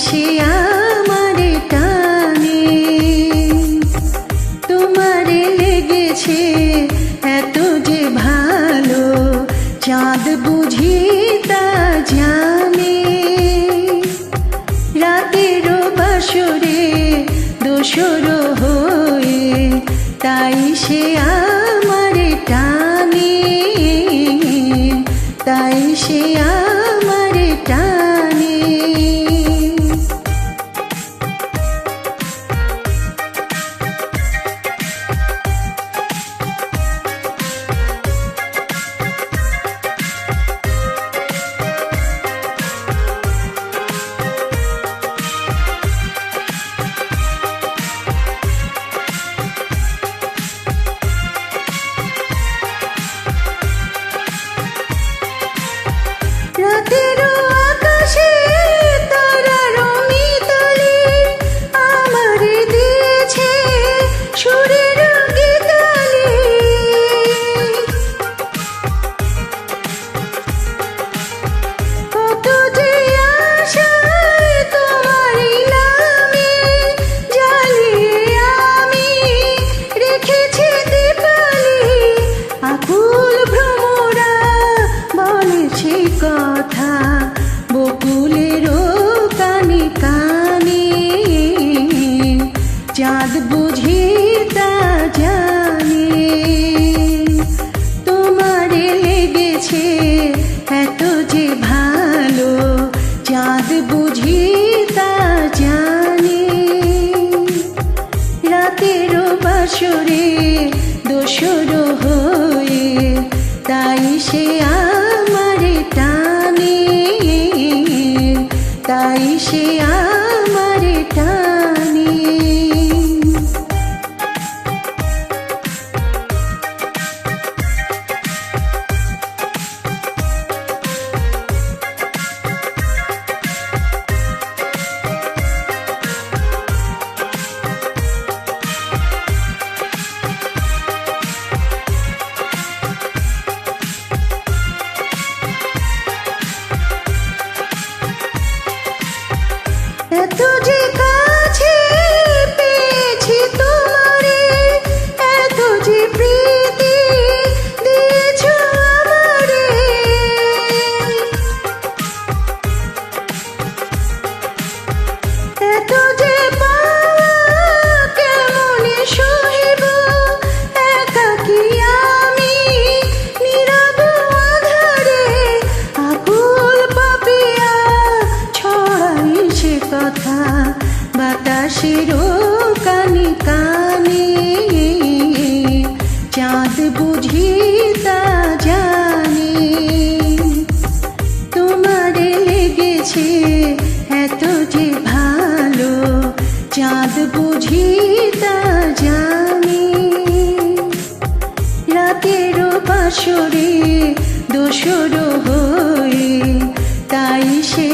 সে আমারে টানে। তোমারে লেগেছে এত যে ভালো, চাঁদ বুঝি তা জানে। রাতেরও বাসরে দোসর হয়ে তাই সে আমারে টানে, তাই সে আমারে টানে। রাতেরও আকাশে তারারও মিতালি আমারে দিয়েছে সুরের গীতালি। কত যে আশায় তোমারই নামে জ্বালিয়ে আমি রেখেছি দীপালি। আকুল ভ্রমরা বলেছে কথা বকুলেরও কানে কানে, চাঁদ বুঝি তা জানে। তোমারে লেগেছে এত যে ভালো, চাঁদ বুঝি তা জানে। রাতেরও বাসরে দোসর হয়ে তাই সে আমারে টানে, তাই সে আমারে টানে। এত যে কাছে পেয়েছি তোমারে, এত যে প্রীতি দিয়েছ আমারে। এত যে পাওয়া কেমনে সহিব, একাকী আমি নীরব আধারে। আকুল পাপিয়া ছড়াই সে কথা বাতাসেরও কানে কানে, চাঁদ বুঝি তা জানে। তোমারে লেগেছে এত যে ভালো, চাঁদ বুঝি তা জানে। রাতেরও বাসরে দোসর হয়ে তাই সে